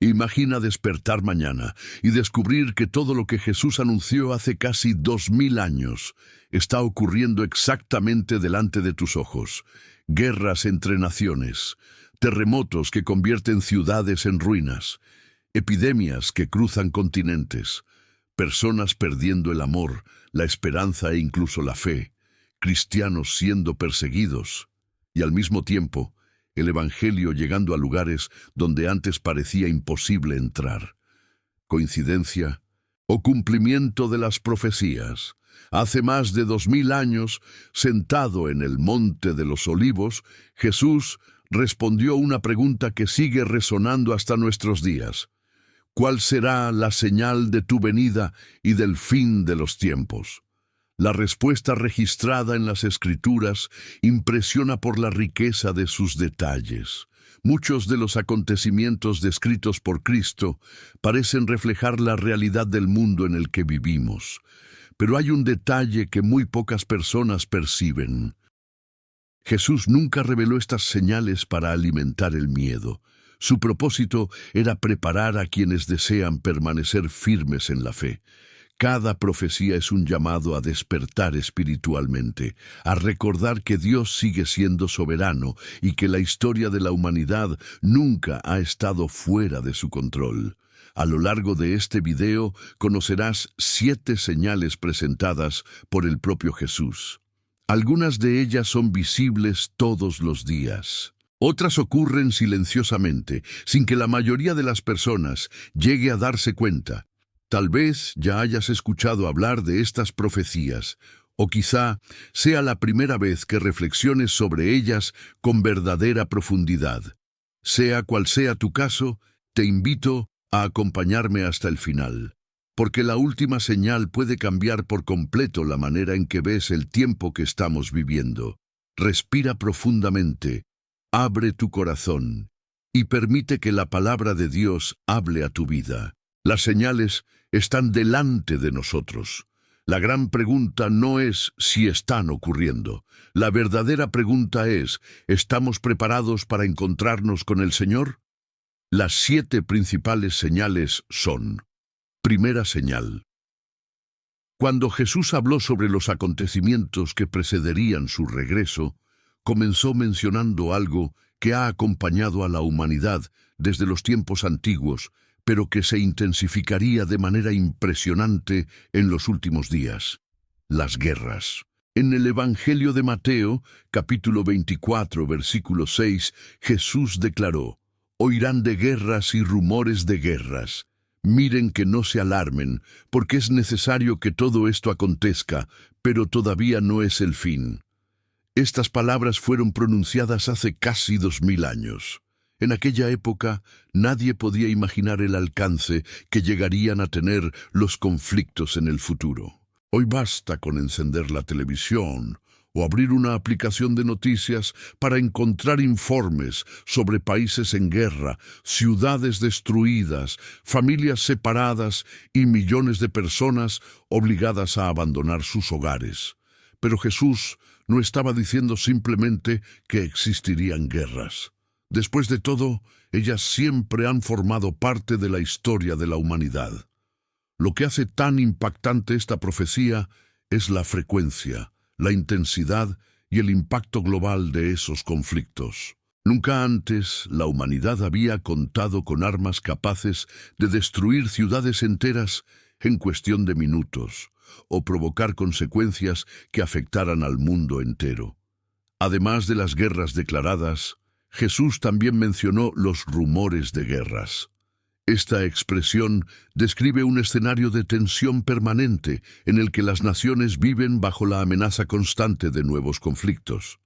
Imagina despertar mañana y descubrir que todo lo que Jesús anunció hace casi 2000 años está ocurriendo exactamente delante de tus ojos. Guerras entre naciones, terremotos que convierten ciudades en ruinas, epidemias que cruzan continentes, personas perdiendo el amor, la esperanza e incluso la fe, cristianos siendo perseguidos, y al mismo tiempo, el Evangelio llegando a lugares donde antes parecía imposible entrar. ¿Coincidencia o cumplimiento de las profecías? Hace más de 2000 años, sentado en el Monte de los Olivos, Jesús respondió una pregunta que sigue resonando hasta nuestros días. ¿Cuál será la señal de tu venida y del fin de los tiempos? La respuesta registrada en las Escrituras impresiona por la riqueza de sus detalles. Muchos de los acontecimientos descritos por Cristo parecen reflejar la realidad del mundo en el que vivimos. Pero hay un detalle que muy pocas personas perciben. Jesús nunca reveló estas señales para alimentar el miedo. Su propósito era preparar a quienes desean permanecer firmes en la fe. Cada profecía es un llamado a despertar espiritualmente, a recordar que Dios sigue siendo soberano y que la historia de la humanidad nunca ha estado fuera de su control. A lo largo de este video conocerás 7 señales presentadas por el propio Jesús. Algunas de ellas son visibles todos los días. Otras ocurren silenciosamente, sin que la mayoría de las personas llegue a darse cuenta. Tal vez ya hayas escuchado hablar de estas profecías, o quizá sea la primera vez que reflexiones sobre ellas con verdadera profundidad. Sea cual sea tu caso, te invito a acompañarme hasta el final, porque la última señal puede cambiar por completo la manera en que ves el tiempo que estamos viviendo. Respira profundamente, abre tu corazón y permite que la palabra de Dios hable a tu vida. Las señales están delante de nosotros. La gran pregunta no es si están ocurriendo. La verdadera pregunta es, ¿estamos preparados para encontrarnos con el Señor? Las 7 principales señales son: primera señal. Cuando Jesús habló sobre los acontecimientos que precederían su regreso, comenzó mencionando algo que ha acompañado a la humanidad desde los tiempos antiguos, pero que se intensificaría de manera impresionante en los últimos días: las guerras. En el Evangelio de Mateo, capítulo 24, versículo 6, Jesús declaró: «Oirán de guerras y rumores de guerras. Miren que no se alarmen, porque es necesario que todo esto acontezca, pero todavía no es el fin». Estas palabras fueron pronunciadas hace casi 2000 años. En aquella época, nadie podía imaginar el alcance que llegarían a tener los conflictos en el futuro. Hoy basta con encender la televisión o abrir una aplicación de noticias para encontrar informes sobre países en guerra, ciudades destruidas, familias separadas y millones de personas obligadas a abandonar sus hogares. Pero Jesús no estaba diciendo simplemente que existirían guerras. Después de todo, ellas siempre han formado parte de la historia de la humanidad. Lo que hace tan impactante esta profecía es la frecuencia, la intensidad y el impacto global de esos conflictos. Nunca antes la humanidad había contado con armas capaces de destruir ciudades enteras en cuestión de minutos, o provocar consecuencias que afectaran al mundo entero. Además de las guerras declaradas, Jesús también mencionó los rumores de guerras. Esta expresión describe un escenario de tensión permanente en el que las naciones viven bajo la amenaza constante de nuevos conflictos.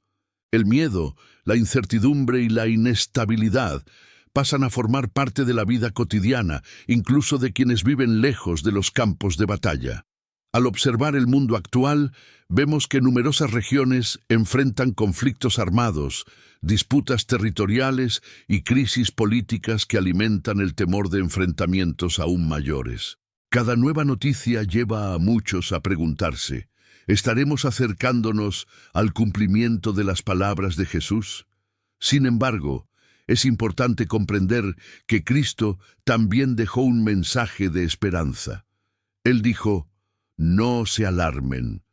El miedo, la incertidumbre y la inestabilidad pasan a formar parte de la vida cotidiana, incluso de quienes viven lejos de los campos de batalla. Al observar el mundo actual, vemos que numerosas regiones enfrentan conflictos armados, disputas territoriales y crisis políticas que alimentan el temor de enfrentamientos aún mayores. Cada nueva noticia lleva a muchos a preguntarse: ¿estaremos acercándonos al cumplimiento de las palabras de Jesús? Sin embargo, Es importante comprender que Cristo también dejó un mensaje de esperanza. Él dijo, no se alarmen.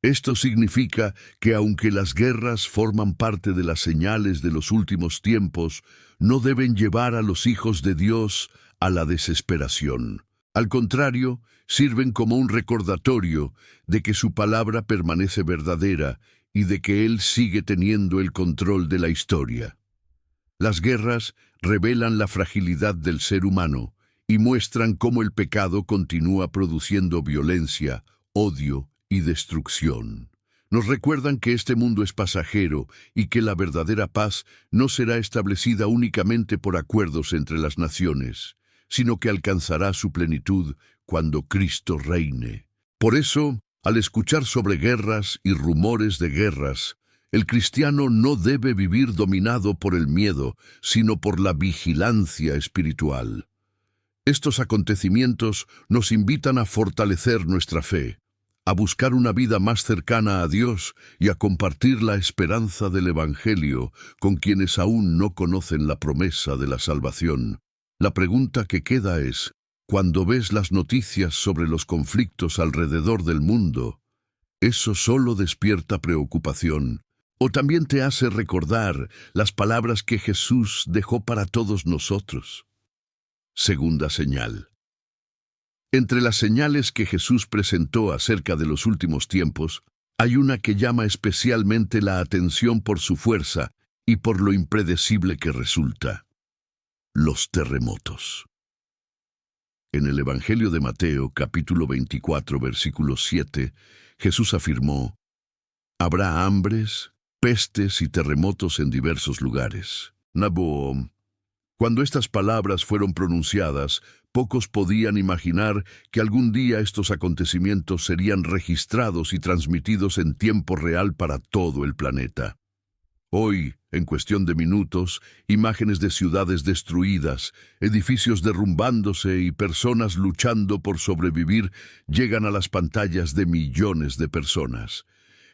Esto significa que aunque las guerras forman parte de las señales de los últimos tiempos, no deben llevar a los hijos de Dios a la desesperación. Al contrario, sirven como un recordatorio de que su palabra permanece verdadera y de que Él sigue teniendo el control de la historia. Las guerras revelan la fragilidad del ser humano y muestran cómo el pecado continúa produciendo violencia, odio y destrucción. Nos recuerdan que este mundo es pasajero y que la verdadera paz no será establecida únicamente por acuerdos entre las naciones, sino que alcanzará su plenitud cuando Cristo reine. Por eso, al escuchar sobre guerras y rumores de guerras, el cristiano no debe vivir dominado por el miedo, sino por la vigilancia espiritual. Estos acontecimientos nos invitan a fortalecer nuestra fe, a buscar una vida más cercana a Dios y a compartir la esperanza del Evangelio con quienes aún no conocen la promesa de la salvación. La pregunta que queda es, cuando ves las noticias sobre los conflictos alrededor del mundo, ¿eso solo despierta preocupación? ¿O también te hace recordar las palabras que Jesús dejó para todos nosotros? Segunda señal. Entre las señales que Jesús presentó acerca de los últimos tiempos, hay una que llama especialmente la atención por su fuerza y por lo impredecible que resulta: los terremotos. En el Evangelio de Mateo, capítulo 24, versículo 7, Jesús afirmó, «Habrá hambres, pestes y terremotos en diversos lugares». Naboom. Cuando estas palabras fueron pronunciadas, pocos podían imaginar que algún día estos acontecimientos serían registrados y transmitidos en tiempo real para todo el planeta. Hoy, en cuestión de minutos, imágenes de ciudades destruidas, edificios derrumbándose y personas luchando por sobrevivir llegan a las pantallas de millones de personas.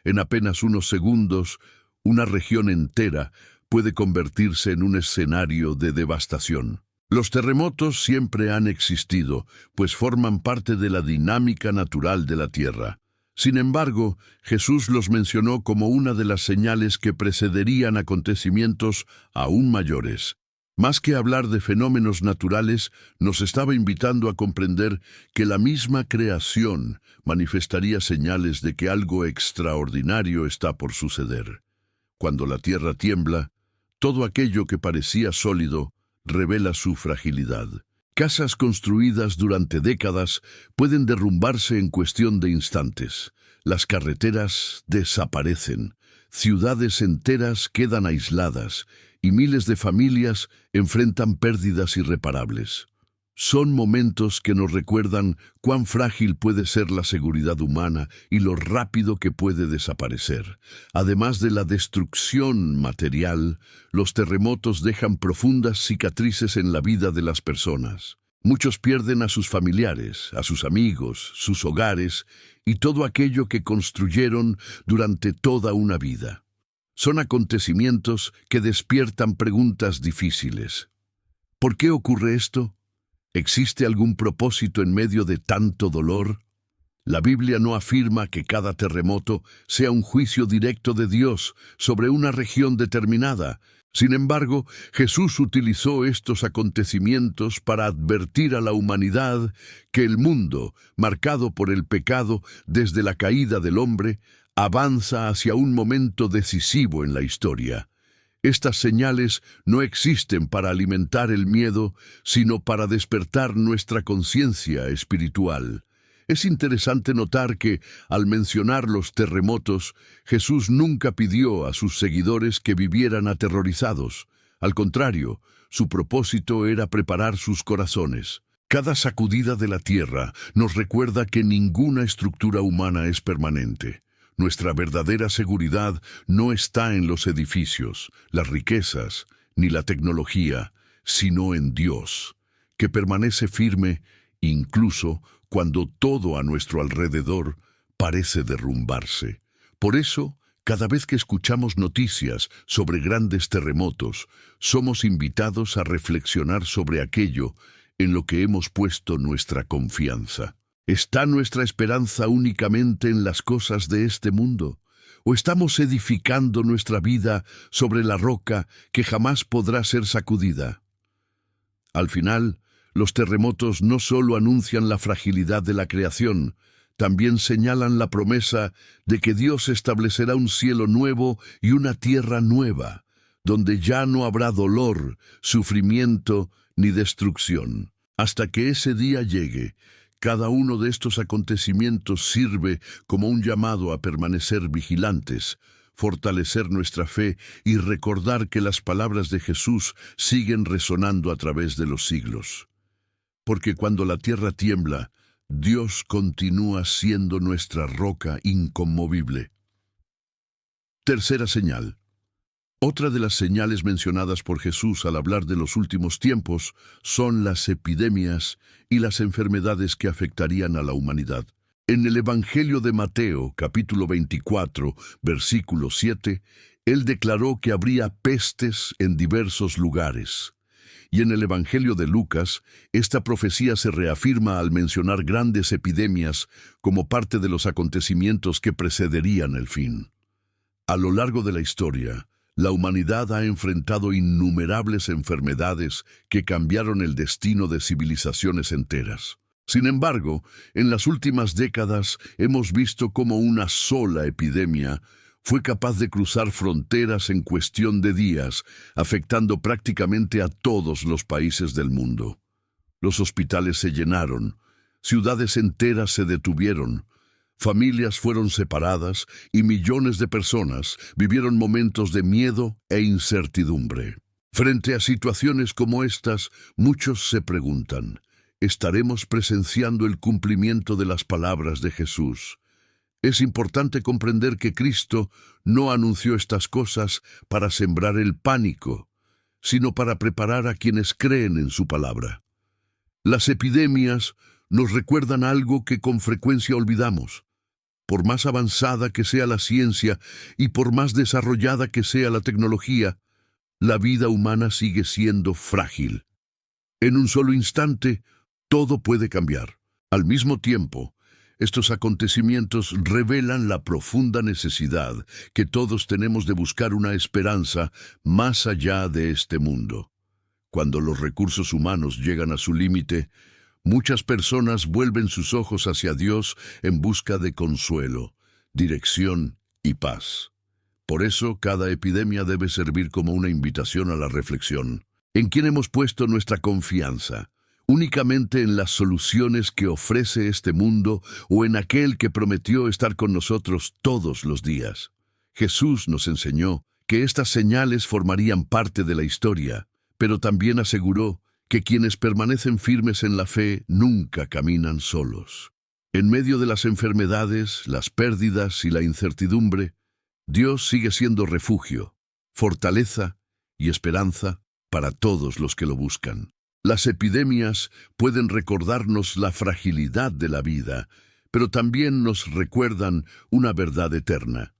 En apenas unos segundos, una región entera puede convertirse en un escenario de devastación. Los terremotos siempre han existido, pues forman parte de la dinámica natural de la Tierra. Sin embargo, Jesús los mencionó como una de las señales que precederían acontecimientos aún mayores. Más que hablar de fenómenos naturales, nos estaba invitando a comprender que la misma creación manifestaría señales de que algo extraordinario está por suceder. Cuando la tierra tiembla, todo aquello que parecía sólido revela su fragilidad. Casas construidas durante décadas pueden derrumbarse en cuestión de instantes. Las carreteras desaparecen, ciudades enteras quedan aisladas y miles de familias enfrentan pérdidas irreparables. Son momentos que nos recuerdan cuán frágil puede ser la seguridad humana y lo rápido que puede desaparecer. Además de la destrucción material, los terremotos dejan profundas cicatrices en la vida de las personas. Muchos pierden a sus familiares, a sus amigos, sus hogares y todo aquello que construyeron durante toda una vida. Son acontecimientos que despiertan preguntas difíciles. ¿Por qué ocurre esto? ¿Existe algún propósito en medio de tanto dolor? La Biblia no afirma que cada terremoto sea un juicio directo de Dios sobre una región determinada. Sin embargo, Jesús utilizó estos acontecimientos para advertir a la humanidad que el mundo, marcado por el pecado desde la caída del hombre, avanza hacia un momento decisivo en la historia. Estas señales no existen para alimentar el miedo, sino para despertar nuestra conciencia espiritual. Es interesante notar que, al mencionar los terremotos, Jesús nunca pidió a sus seguidores que vivieran aterrorizados. Al contrario, su propósito era preparar sus corazones. Cada sacudida de la tierra nos recuerda que ninguna estructura humana es permanente. Nuestra verdadera seguridad no está en los edificios, las riquezas, ni la tecnología, sino en Dios, que permanece firme incluso cuando todo a nuestro alrededor parece derrumbarse. Por eso, Cada vez que escuchamos noticias sobre grandes terremotos, somos invitados a reflexionar sobre aquello en lo que hemos puesto nuestra confianza. ¿Está nuestra esperanza únicamente en las cosas de este mundo? ¿O estamos edificando nuestra vida sobre la roca que jamás podrá ser sacudida? Al final, los terremotos no solo anuncian la fragilidad de la creación, también señalan la promesa de que Dios establecerá un cielo nuevo y una tierra nueva, donde ya no habrá dolor, sufrimiento ni destrucción. Hasta que ese día llegue, cada uno de estos acontecimientos sirve como un llamado a permanecer vigilantes, fortalecer nuestra fe y recordar que las palabras de Jesús siguen resonando a través de los siglos. Porque cuando la tierra tiembla, Dios continúa siendo nuestra roca inconmovible. Tercera señal. Otra de las señales mencionadas por Jesús al hablar de los últimos tiempos son las epidemias y las enfermedades que afectarían a la humanidad. En el Evangelio de Mateo, capítulo 24, versículo 7, él declaró que habría pestes en diversos lugares. Y en el Evangelio de Lucas, esta profecía se reafirma al mencionar grandes epidemias como parte de los acontecimientos que precederían el fin. A lo largo de la historia, la humanidad ha enfrentado innumerables enfermedades que cambiaron el destino de civilizaciones enteras. Sin embargo, en las últimas décadas hemos visto cómo una sola epidemia fue capaz de cruzar fronteras en cuestión de días, afectando prácticamente a todos los países del mundo. Los hospitales se llenaron, ciudades enteras se detuvieron, familias fueron separadas y millones de personas vivieron momentos de miedo e incertidumbre. Frente a situaciones como estas, muchos se preguntan, ¿estaremos presenciando el cumplimiento de las palabras de Jesús? Es importante comprender que Cristo no anunció estas cosas para sembrar el pánico, sino para preparar a quienes creen en su palabra. Las epidemias nos recuerdan algo que con frecuencia olvidamos. Por más avanzada que sea la ciencia y por más desarrollada que sea la tecnología, la vida humana sigue siendo frágil. En un solo instante, todo puede cambiar. Al mismo tiempo, estos acontecimientos revelan la profunda necesidad que todos tenemos de buscar una esperanza más allá de este mundo. Cuando los recursos humanos llegan a su límite, muchas personas vuelven sus ojos hacia Dios en busca de consuelo, dirección y paz. Por eso, cada epidemia debe servir como una invitación a la reflexión. ¿En quién hemos puesto nuestra confianza? ¿Únicamente en las soluciones que ofrece este mundo o en aquel que prometió estar con nosotros todos los días? Jesús nos enseñó que estas señales formarían parte de la historia, pero también aseguró que quienes permanecen firmes en la fe nunca caminan solos. En medio de las enfermedades, las pérdidas y la incertidumbre, Dios sigue siendo refugio, fortaleza y esperanza para todos los que lo buscan. Las epidemias pueden recordarnos la fragilidad de la vida, pero también nos recuerdan una verdad eterna.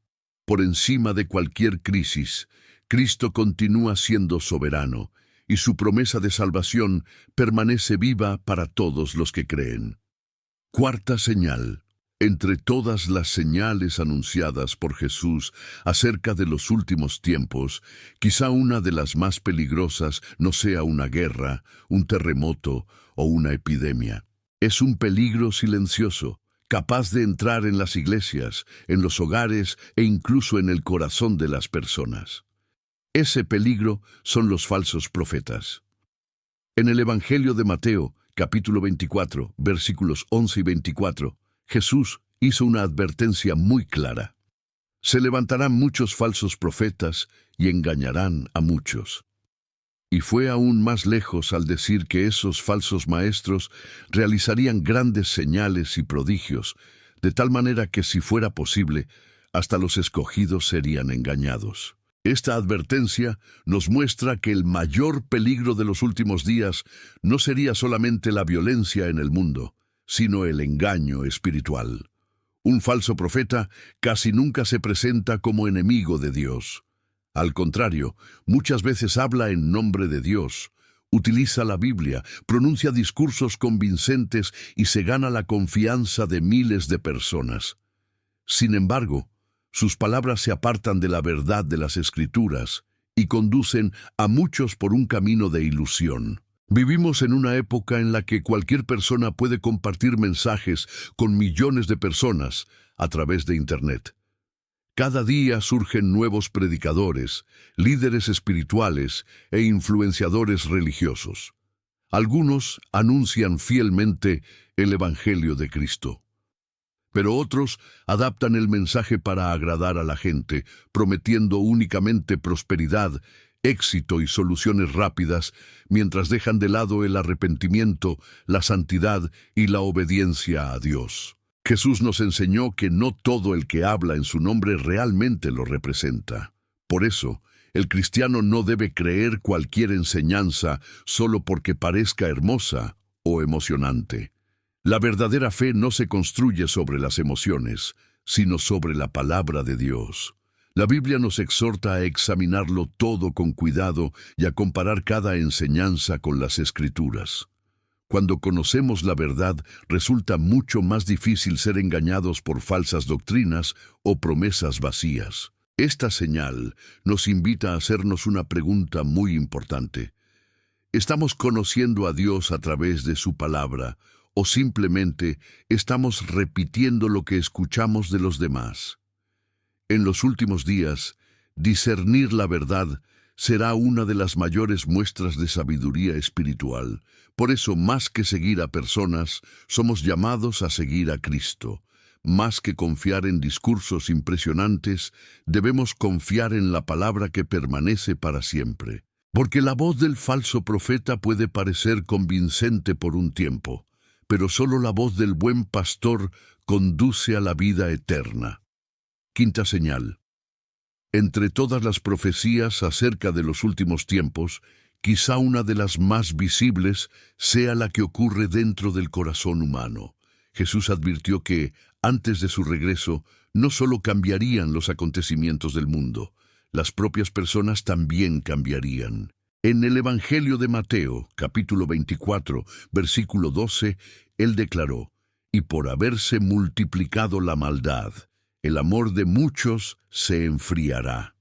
Por encima de cualquier crisis, Cristo continúa siendo soberano, y su promesa de salvación permanece viva para todos los que creen. Cuarta señal. Entre todas las señales anunciadas por Jesús acerca de los últimos tiempos, quizá una de las más peligrosas no sea una guerra, un terremoto o una epidemia. Es un peligro silencioso, capaz de entrar en las iglesias, en los hogares e incluso en el corazón de las personas. Ese peligro son los falsos profetas. En el Evangelio de Mateo, capítulo 24, versículos 11 y 24, Jesús hizo una advertencia muy clara. Se levantarán muchos falsos profetas y engañarán a muchos. Y fue aún más lejos al decir que esos falsos maestros realizarían grandes señales y prodigios, de tal manera que si fuera posible, hasta los escogidos serían engañados. Esta advertencia nos muestra que el mayor peligro de los últimos días no sería solamente la violencia en el mundo, sino el engaño espiritual. Un falso profeta casi nunca se presenta como enemigo de Dios. Al contrario, muchas veces habla en nombre de Dios, utiliza la Biblia, pronuncia discursos convincentes y se gana la confianza de miles de personas. Sin embargo, sus palabras se apartan de la verdad de las Escrituras y conducen a muchos por un camino de ilusión. Vivimos en una época en la que cualquier persona puede compartir mensajes con millones de personas a través de Internet. Cada día surgen nuevos predicadores, líderes espirituales e influenciadores religiosos. Algunos anuncian fielmente el Evangelio de Cristo, pero otros adaptan el mensaje para agradar a la gente, prometiendo únicamente prosperidad, éxito y soluciones rápidas, mientras dejan de lado el arrepentimiento, la santidad y la obediencia a Dios. Jesús nos enseñó que no todo el que habla en su nombre realmente lo representa. Por eso, el cristiano no debe creer cualquier enseñanza solo porque parezca hermosa o emocionante. La verdadera fe no se construye sobre las emociones, sino sobre la palabra de Dios. La Biblia nos exhorta a examinarlo todo con cuidado y a comparar cada enseñanza con las Escrituras. Cuando conocemos la verdad, resulta mucho más difícil ser engañados por falsas doctrinas o promesas vacías. Esta señal nos invita a hacernos una pregunta muy importante. ¿Estamos conociendo a Dios a través de su palabra o simplemente estamos repitiendo lo que escuchamos de los demás? En los últimos días, discernir la verdad será una de las mayores muestras de sabiduría espiritual. Por eso, más que seguir a personas, somos llamados a seguir a Cristo. Más que confiar en discursos impresionantes, debemos confiar en la palabra que permanece para siempre. Porque la voz del falso profeta puede parecer convincente por un tiempo, pero solo la voz del buen pastor conduce a la vida eterna. Quinta señal. Entre todas las profecías acerca de los últimos tiempos, quizá una de las más visibles sea la que ocurre dentro del corazón humano. Jesús advirtió que, antes de su regreso, no solo cambiarían los acontecimientos del mundo, las propias personas también cambiarían. En el Evangelio de Mateo, capítulo 24, versículo 12, él declaró: «Y por haberse multiplicado la maldad, el amor de muchos se enfriará».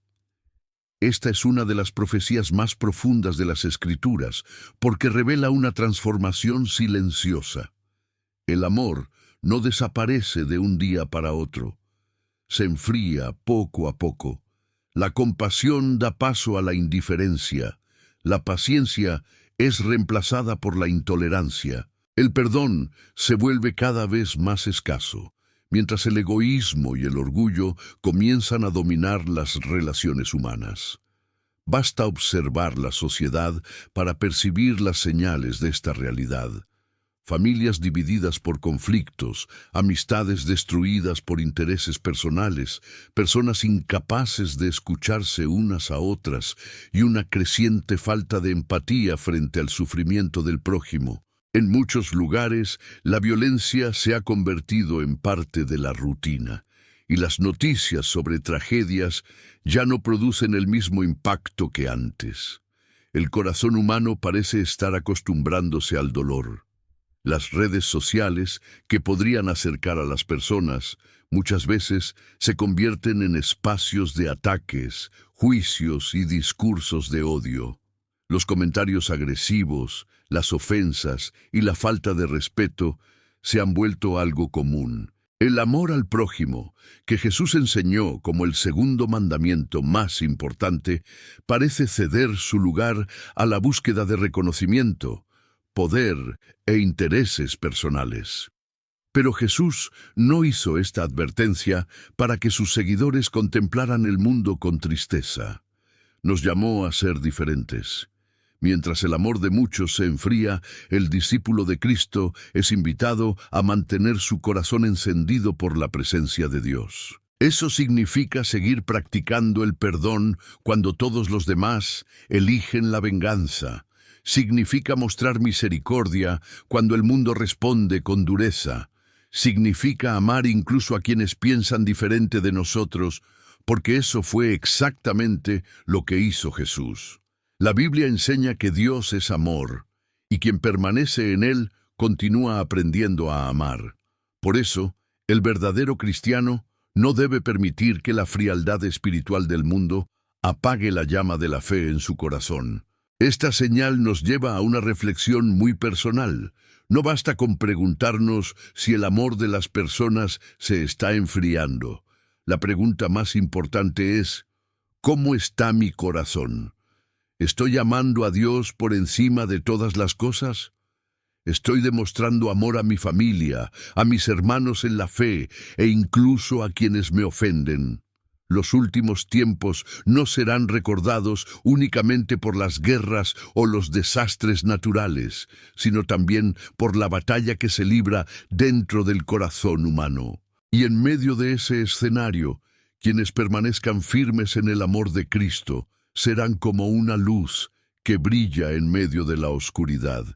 Esta es una de las profecías más profundas de las Escrituras, porque revela una transformación silenciosa. El amor no desaparece de un día para otro. Se enfría poco a poco. La compasión da paso a la indiferencia. La paciencia es reemplazada por la intolerancia. El perdón se vuelve cada vez más escaso, mientras el egoísmo y el orgullo comienzan a dominar las relaciones humanas. Basta observar la sociedad para percibir las señales de esta realidad. Familias divididas por conflictos, amistades destruidas por intereses personales, personas incapaces de escucharse unas a otras y una creciente falta de empatía frente al sufrimiento del prójimo. En muchos lugares, la violencia se ha convertido en parte de la rutina, y las noticias sobre tragedias ya no producen el mismo impacto que antes. El corazón humano parece estar acostumbrándose al dolor. Las redes sociales, que podrían acercar a las personas, muchas veces se convierten en espacios de ataques, juicios y discursos de odio. Los comentarios agresivos, las ofensas y la falta de respeto se han vuelto algo común. El amor al prójimo, que Jesús enseñó como el segundo mandamiento más importante, parece ceder su lugar a la búsqueda de reconocimiento, poder e intereses personales. Pero Jesús no hizo esta advertencia para que sus seguidores contemplaran el mundo con tristeza. Nos llamó a ser diferentes. Mientras el amor de muchos se enfría, el discípulo de Cristo es invitado a mantener su corazón encendido por la presencia de Dios. Eso significa seguir practicando el perdón cuando todos los demás eligen la venganza. Significa mostrar misericordia cuando el mundo responde con dureza. Significa amar incluso a quienes piensan diferente de nosotros, porque eso fue exactamente lo que hizo Jesús. La Biblia enseña que Dios es amor, y quien permanece en Él continúa aprendiendo a amar. Por eso, el verdadero cristiano no debe permitir que la frialdad espiritual del mundo apague la llama de la fe en su corazón. Esta señal nos lleva a una reflexión muy personal. No basta con preguntarnos si el amor de las personas se está enfriando. La pregunta más importante es, ¿cómo está mi corazón? ¿Estoy amando a Dios por encima de todas las cosas? ¿Estoy demostrando amor a mi familia, a mis hermanos en la fe e incluso a quienes me ofenden? Los últimos tiempos no serán recordados únicamente por las guerras o los desastres naturales, sino también por la batalla que se libra dentro del corazón humano. Y en medio de ese escenario, quienes permanezcan firmes en el amor de Cristo serán como una luz que brilla en medio de la oscuridad.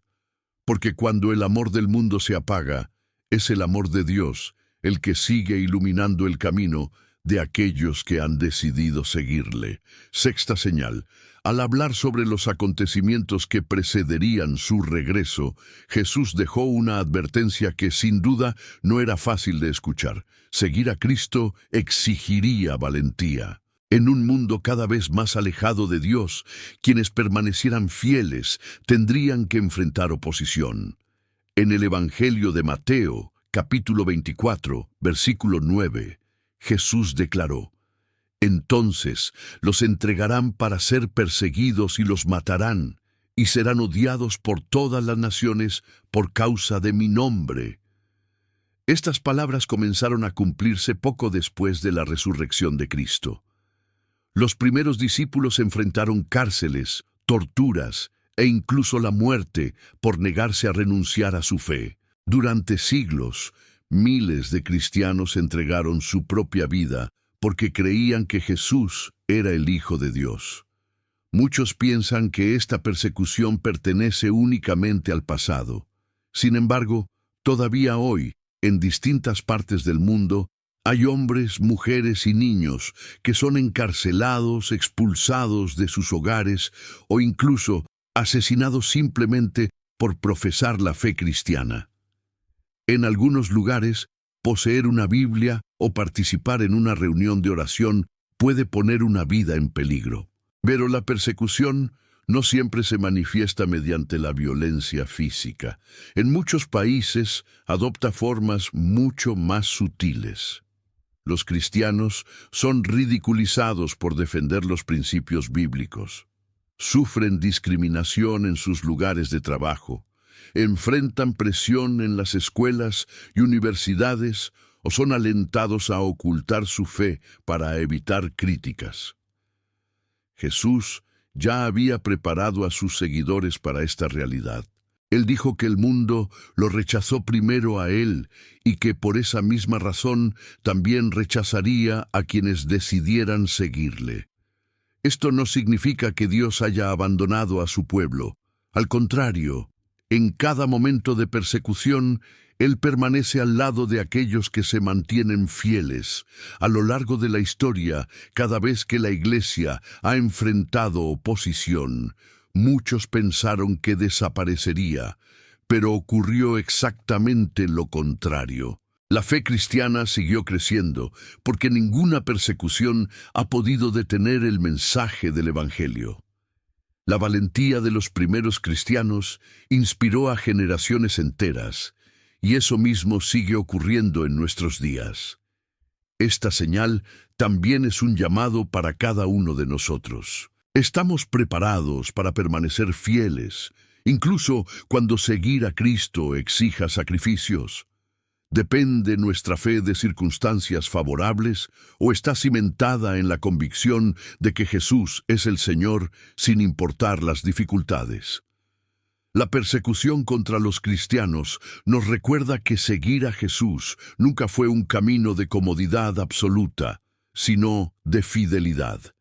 Porque cuando el amor del mundo se apaga, es el amor de Dios el que sigue iluminando el camino de aquellos que han decidido seguirle. Sexta señal. Al hablar sobre los acontecimientos que precederían su regreso, Jesús dejó una advertencia que sin duda no era fácil de escuchar. Seguir a Cristo exigiría valentía. En un mundo cada vez más alejado de Dios, quienes permanecieran fieles tendrían que enfrentar oposición. En el Evangelio de Mateo, capítulo 24, versículo 9, Jesús declaró: «Entonces los entregarán para ser perseguidos y los matarán, y serán odiados por todas las naciones por causa de mi nombre». Estas palabras comenzaron a cumplirse poco después de la resurrección de Cristo. Los primeros discípulos enfrentaron cárceles, torturas e incluso la muerte por negarse a renunciar a su fe. Durante siglos, miles de cristianos entregaron su propia vida porque creían que Jesús era el Hijo de Dios. Muchos piensan que esta persecución pertenece únicamente al pasado. Sin embargo, todavía hoy, en distintas partes del mundo, hay hombres, mujeres y niños que son encarcelados, expulsados de sus hogares o incluso asesinados simplemente por profesar la fe cristiana. En algunos lugares, poseer una Biblia o participar en una reunión de oración puede poner una vida en peligro. Pero la persecución no siempre se manifiesta mediante la violencia física. En muchos países adopta formas mucho más sutiles. Los cristianos son ridiculizados por defender los principios bíblicos. Sufren discriminación en sus lugares de trabajo. Enfrentan presión en las escuelas y universidades o son alentados a ocultar su fe para evitar críticas. Jesús ya había preparado a sus seguidores para esta realidad. Él dijo que el mundo lo rechazó primero a él y que por esa misma razón también rechazaría a quienes decidieran seguirle. Esto no significa que Dios haya abandonado a su pueblo. Al contrario, en cada momento de persecución, Él permanece al lado de aquellos que se mantienen fieles. A lo largo de la historia, cada vez que la Iglesia ha enfrentado oposición, muchos pensaron que desaparecería, pero ocurrió exactamente lo contrario. La fe cristiana siguió creciendo, porque ninguna persecución ha podido detener el mensaje del Evangelio. La valentía de los primeros cristianos inspiró a generaciones enteras, y eso mismo sigue ocurriendo en nuestros días. Esta señal también es un llamado para cada uno de nosotros. Estamos preparados para permanecer fieles, incluso cuando seguir a Cristo exija sacrificios. ¿Depende nuestra fe de circunstancias favorables o está cimentada en la convicción de que Jesús es el Señor sin importar las dificultades? La persecución contra los cristianos nos recuerda que seguir a Jesús nunca fue un camino de comodidad absoluta, sino de fidelidad.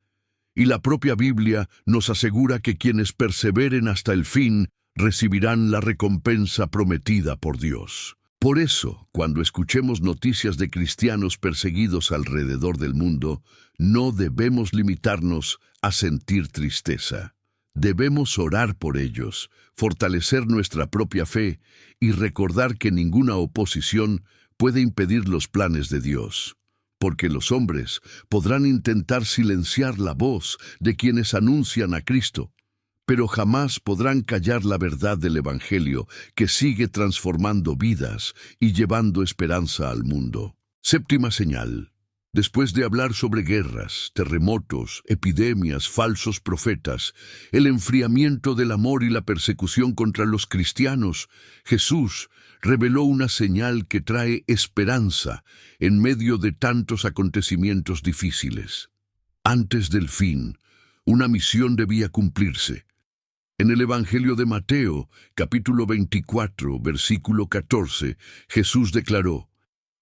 Y la propia Biblia nos asegura que quienes perseveren hasta el fin recibirán la recompensa prometida por Dios. Por eso, cuando escuchemos noticias de cristianos perseguidos alrededor del mundo, no debemos limitarnos a sentir tristeza. Debemos orar por ellos, fortalecer nuestra propia fe y recordar que ninguna oposición puede impedir los planes de Dios. Porque los hombres podrán intentar silenciar la voz de quienes anuncian a Cristo, pero jamás podrán callar la verdad del Evangelio que sigue transformando vidas y llevando esperanza al mundo. Séptima señal. Después de hablar sobre guerras, terremotos, epidemias, falsos profetas, el enfriamiento del amor y la persecución contra los cristianos, Jesús reveló una señal que trae esperanza en medio de tantos acontecimientos difíciles. Antes del fin, una misión debía cumplirse. En el Evangelio de Mateo, capítulo 24, versículo 14, Jesús declaró: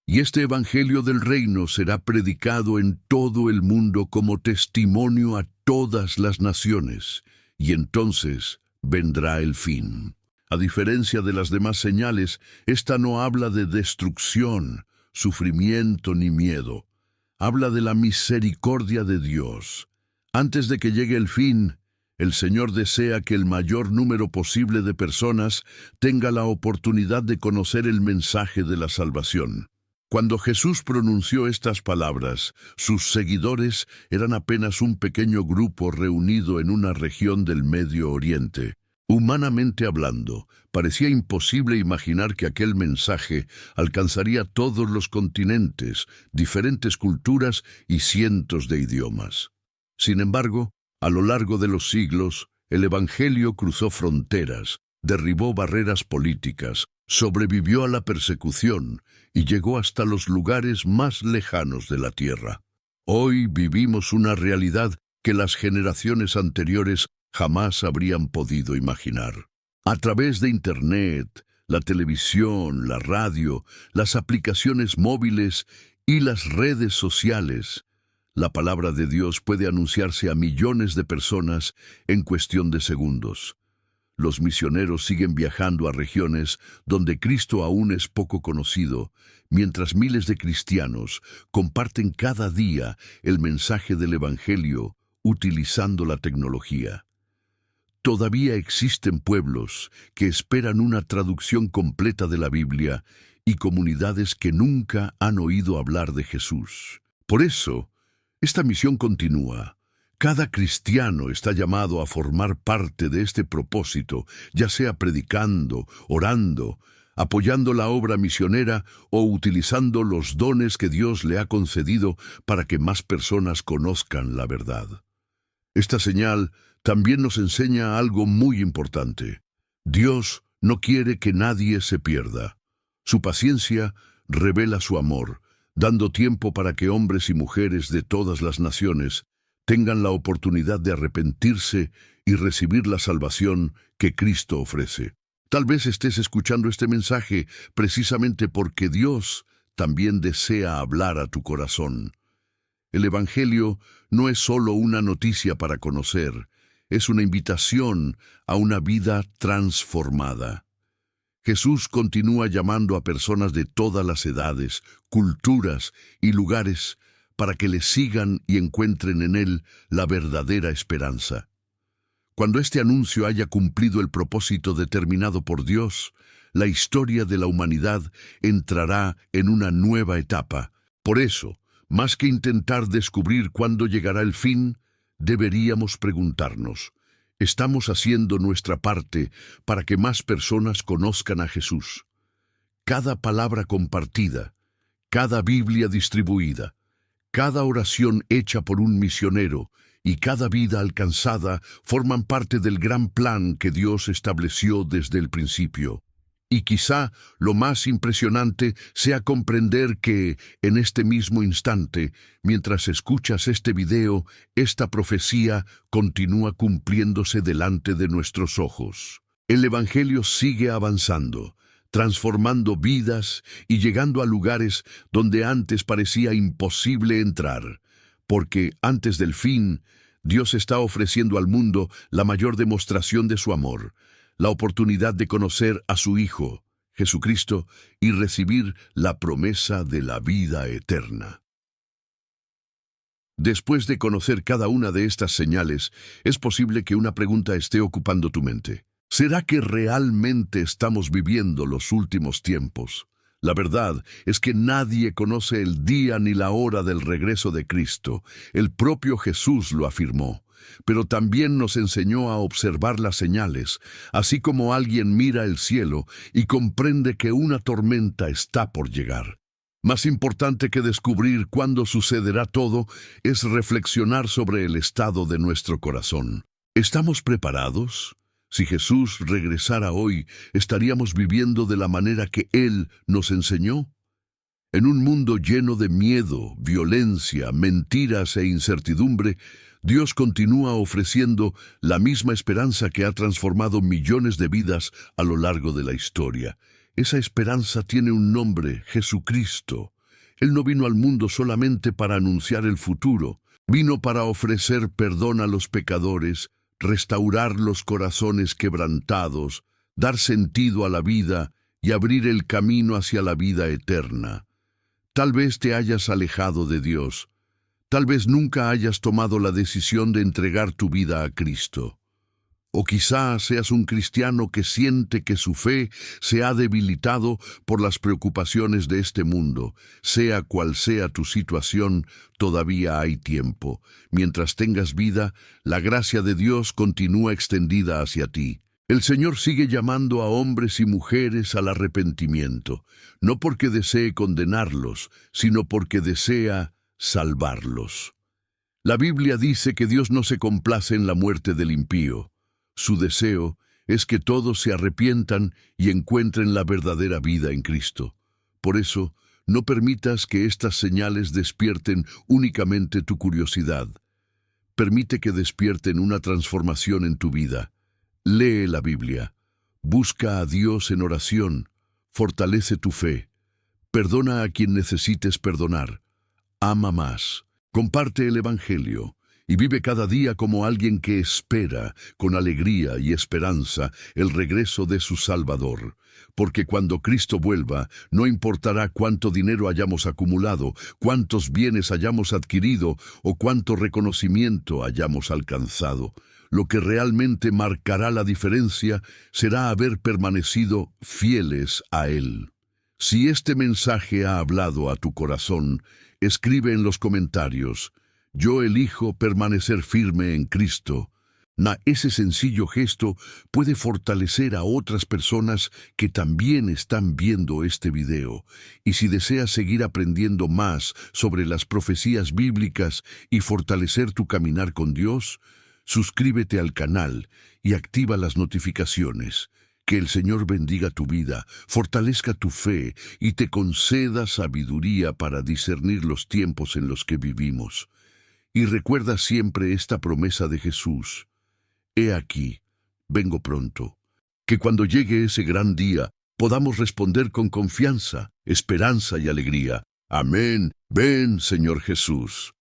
«Y este Evangelio del reino será predicado en todo el mundo como testimonio a todas las naciones, y entonces vendrá el fin». A diferencia de las demás señales, esta no habla de destrucción, sufrimiento ni miedo. Habla de la misericordia de Dios. Antes de que llegue el fin, el Señor desea que el mayor número posible de personas tenga la oportunidad de conocer el mensaje de la salvación. Cuando Jesús pronunció estas palabras, sus seguidores eran apenas un pequeño grupo reunido en una región del Medio Oriente. Humanamente hablando, parecía imposible imaginar que aquel mensaje alcanzaría todos los continentes, diferentes culturas y cientos de idiomas. Sin embargo, a lo largo de los siglos, el Evangelio cruzó fronteras, derribó barreras políticas, sobrevivió a la persecución y llegó hasta los lugares más lejanos de la tierra. Hoy vivimos una realidad que las generaciones anteriores jamás habrían podido imaginar. A través de Internet, la televisión, la radio, las aplicaciones móviles y las redes sociales, la palabra de Dios puede anunciarse a millones de personas en cuestión de segundos. Los misioneros siguen viajando a regiones donde Cristo aún es poco conocido, mientras miles de cristianos comparten cada día el mensaje del Evangelio utilizando la tecnología. Todavía existen pueblos que esperan una traducción completa de la Biblia y comunidades que nunca han oído hablar de Jesús. Por eso, esta misión continúa. Cada cristiano está llamado a formar parte de este propósito, ya sea predicando, orando, apoyando la obra misionera o utilizando los dones que Dios le ha concedido para que más personas conozcan la verdad. Esta señal también nos enseña algo muy importante. Dios no quiere que nadie se pierda. Su paciencia revela su amor, dando tiempo para que hombres y mujeres de todas las naciones tengan la oportunidad de arrepentirse y recibir la salvación que Cristo ofrece. Tal vez estés escuchando este mensaje precisamente porque Dios también desea hablar a tu corazón. El Evangelio no es solo una noticia para conocer, es una invitación a una vida transformada. Jesús continúa llamando a personas de todas las edades, culturas y lugares para que le sigan y encuentren en Él la verdadera esperanza. Cuando este anuncio haya cumplido el propósito determinado por Dios, la historia de la humanidad entrará en una nueva etapa. Por eso, más que intentar descubrir cuándo llegará el fin, deberíamos preguntarnos: ¿estamos haciendo nuestra parte para que más personas conozcan a Jesús? Cada palabra compartida, cada Biblia distribuida, cada oración hecha por un misionero y cada vida alcanzada forman parte del gran plan que Dios estableció desde el principio. Y quizá lo más impresionante sea comprender que, en este mismo instante, mientras escuchas este video, esta profecía continúa cumpliéndose delante de nuestros ojos. El Evangelio sigue avanzando, transformando vidas y llegando a lugares donde antes parecía imposible entrar, porque antes del fin, Dios está ofreciendo al mundo la mayor demostración de su amor, la oportunidad de conocer a su Hijo, Jesucristo, y recibir la promesa de la vida eterna. Después de conocer cada una de estas señales, es posible que una pregunta esté ocupando tu mente. ¿Será que realmente estamos viviendo los últimos tiempos? La verdad es que nadie conoce el día ni la hora del regreso de Cristo. El propio Jesús lo afirmó. Pero también nos enseñó a observar las señales, así como alguien mira el cielo y comprende que una tormenta está por llegar. Más importante que descubrir cuándo sucederá todo es reflexionar sobre el estado de nuestro corazón. ¿Estamos preparados? Si Jesús regresara hoy, ¿estaríamos viviendo de la manera que Él nos enseñó? En un mundo lleno de miedo, violencia, mentiras e incertidumbre, Dios continúa ofreciendo la misma esperanza que ha transformado millones de vidas a lo largo de la historia. Esa esperanza tiene un nombre: Jesucristo. Él no vino al mundo solamente para anunciar el futuro, vino para ofrecer perdón a los pecadores, restaurar los corazones quebrantados, dar sentido a la vida y abrir el camino hacia la vida eterna. Tal vez te hayas alejado de Dios, tal vez nunca hayas tomado la decisión de entregar tu vida a Cristo. O quizá seas un cristiano que siente que su fe se ha debilitado por las preocupaciones de este mundo. Sea cual sea tu situación, todavía hay tiempo. Mientras tengas vida, la gracia de Dios continúa extendida hacia ti. El Señor sigue llamando a hombres y mujeres al arrepentimiento, no porque desee condenarlos, sino porque desea salvarlos. La Biblia dice que Dios no se complace en la muerte del impío. Su deseo es que todos se arrepientan y encuentren la verdadera vida en Cristo. Por eso, no permitas que estas señales despierten únicamente tu curiosidad. Permite que despierten una transformación en tu vida. Lee la Biblia. Busca a Dios en oración. Fortalece tu fe. Perdona a quien necesites perdonar. Ama más. Comparte el Evangelio. Y vive cada día como alguien que espera, con alegría y esperanza, el regreso de su Salvador. Porque cuando Cristo vuelva, no importará cuánto dinero hayamos acumulado, cuántos bienes hayamos adquirido o cuánto reconocimiento hayamos alcanzado. Lo que realmente marcará la diferencia será haber permanecido fieles a Él. Si este mensaje ha hablado a tu corazón, escribe en los comentarios: yo elijo permanecer firme en Cristo. Ese sencillo gesto puede fortalecer a otras personas que también están viendo este video. Y si deseas seguir aprendiendo más sobre las profecías bíblicas y fortalecer tu caminar con Dios, suscríbete al canal y activa las notificaciones. Que el Señor bendiga tu vida, fortalezca tu fe y te conceda sabiduría para discernir los tiempos en los que vivimos. Y recuerda siempre esta promesa de Jesús: he aquí, vengo pronto. Que cuando llegue ese gran día, podamos responder con confianza, esperanza y alegría: amén, ven, Señor Jesús.